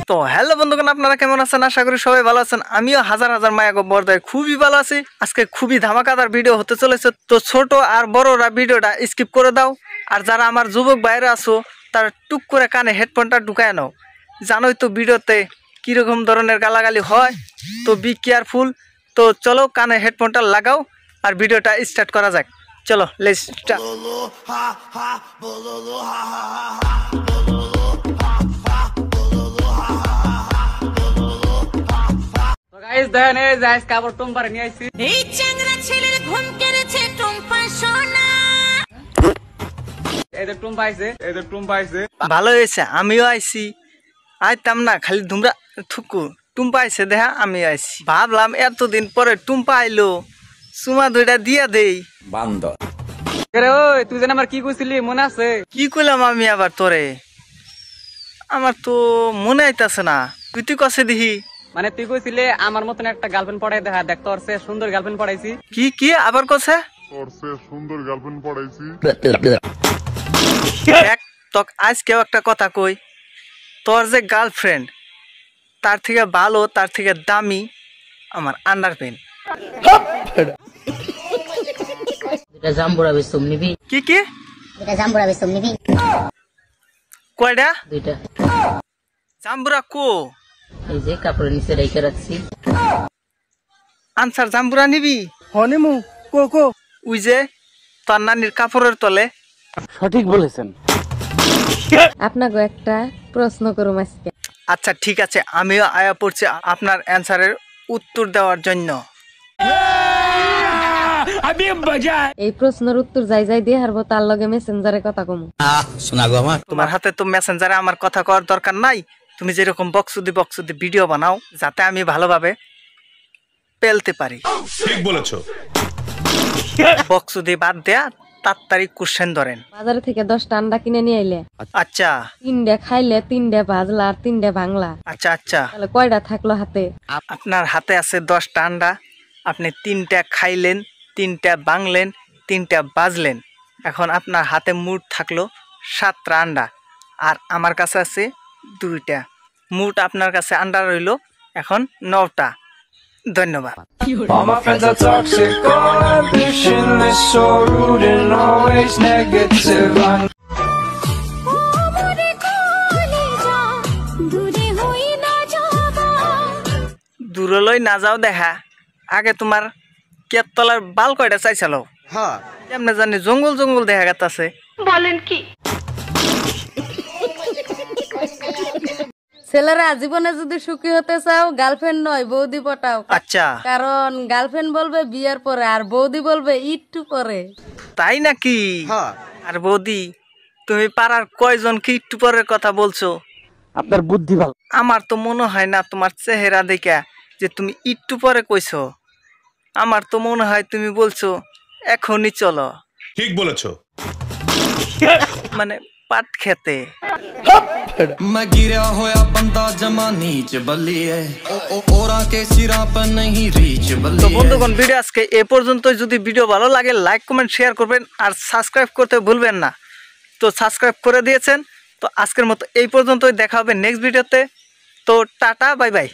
তো হ্যালো বন্ধুগণ, আপনারা কেমন আছেন? আশা করি সবাই ভালো আছেন। আমিও হাজার হাজার মায়া বর্দায় খুবই ভালো আছি। আজকে খুবই ধামাকাদার ভিডিও হতে চলেছে। তো ছোট আর বড়রা ভিডিওটা স্কিপ করে দাও। আর যারা আমার যুবক বাইরে আছো তারা টুক করে কানে হেডফোনটা ঢুকায় নাও। জানোই তো ভিডিওতে কীরকম ধরনের গালাগালি হয়, তো বি কেয়ারফুল। তো চলো কানে হেডফোনটা লাগাও আর ভিডিওটা স্টার্ট করা যাক। চলো লেটস স্টার্ট। গাইস দেখেন এই যে আজকে আবার টুম্পার নিয়ে আইছি। এই চ্যাংড়া ছেলের ঘুম কেড়েছে টুম্পা সোনা। এই যে টুম্পা আইছে, ভালো হয়েছে, আমিও আইছি। আইতাম না, খালি তোমরা থুকু টুম্পা আইছে দেখা আমি আইছি। ভাবলাম এতদিন পরে টুম্পা আইলো, চুমা দুইটা দিয়া দেই। বান্দর রে ওই তুই জান আমার কি কইছিলি মনে আছে? কি কইলাম আমি আবার তোরে? আমার তো মনে আইতাছে না, তুই কছে দিহি। মানে তুই কইছিলি আমার মতন একটা গার্লফ্রেন্ড পড়াই দেখা, দেখ তোর সে সুন্দর গার্লফ্রেন্ড পড়াইছি। কি আবার কছে? তোর সে সুন্দর গার্লফ্রেন্ড পড়াইছি। দেখ তোক আজকেও একটা কথা কই, তোর যে গার্লফ্রেন্ড তার থেকে ভালো, তার থেকে দামি আমার আন্ডারপ্যান্ট। দুটা জাম্বুরা বেসম নিবি? কি দুটা জাম্বুরা বেসম নিবি? কয়টা? দুইটা। জাম্বুরা কো? এই যে কাপড়ের নিচে রেখে রাখছি। আনসার জাম্বুরা নিবি? হনিমু কো উই যে তোর নানির কাপড়ের তলে। সঠিক বলেছেন। আপনাকে একটা প্রশ্ন করুম আজকে। আচ্ছা ঠিক আছে, আমিও আয়া পড়ছি আপনার অ্যান্সারের উত্তর দেওয়ার জন্য। এই প্রশ্নের উত্তর যাই যাই দিয়ে হারবো তার লগে মেসেঞ্জারে কথা কমু। তোমার হাতে তো মেসেঞ্জারে আমার কথা কওয়ার দরকার নাই। তুমি যেরকম বকসুদি ভিডিও বানাও যাতে আমি ভালোভাবে পেলতে পারি। ঠিক বলেছো। বকসুদি বাদ দেয়া তাড়াতাড়ি কোশ্চেন ধরেন। বাজারে থেকে 10টা আন্ডা কিনে নিয়ে আইলে, আচ্ছা 3ডে খাইলে 3ডে ভাজলা আর 3ডে ভাঙলা, আচ্ছা তাহলে কয়টা থাকলো হাতে? আপনার হাতে আছে 10টা আন্ডা, আপনি 3টা খাইলেন, 3টা ভাঙলেন, 3টা বাজলেন। এখন আপনার হাতে মুঠ থাকলো 7টা আন্ডা, আর আমার কাছে আছে 2টা। মুঠ আপনার কাছে আন্ডা রইল এখন 9টা। ধন্যবাদ। All my friends are toxic, all ambitionless, so rude and always negative. দূরলৈ না যাও দেখা, আগে তোমার কেতলার বাল কয়টা চাইছিল? কেমনে জানি জঙ্গল দেখা গেছে। বলেন কি? ছেলেরা জীবনে যদি সুখী হতে চাও গার্লফ্রেন্ড নয় বৌদি পটাও। আচ্ছা কারণ গার্লফ্রেন্ড বলবে বিয়ের পরে আর বৌদি বলবে একটু পরে। তাই নাকি? আর বৌদি, তুমি পাড়ার কয়জনকে একটু পরের কথা বলছো? আপনার বুদ্ধি ভালো। আমার তো মনে হয় না তোমার চেহারা দেখা যে তুমি একটু পরে কইছো। আমার তো মনে হয় তুমি বলছো এখনই চলো। ঠিক বলেছো। মানে পাট খেতে। मैं गिरा होया बंदा जमा नीच बल्लिए ओरा के सिरा पर नहीं रीच তো बल्लिए। বন্ধুগণ, ভিডিও আজকে এ পর্যন্তই। যদি ভিডিও ভালো লাগে লাইক কমেন্ট শেয়ার করবেন আর সাবস্ক্রাইব করতে ভুলবেন না। তো সাবস্ক্রাইব করে দিয়েছেন, তো আজকের মতো এই পর্যন্তই। দেখা হবে নেক্সট ভিডিওতে। তো টাটা, বাই বাই।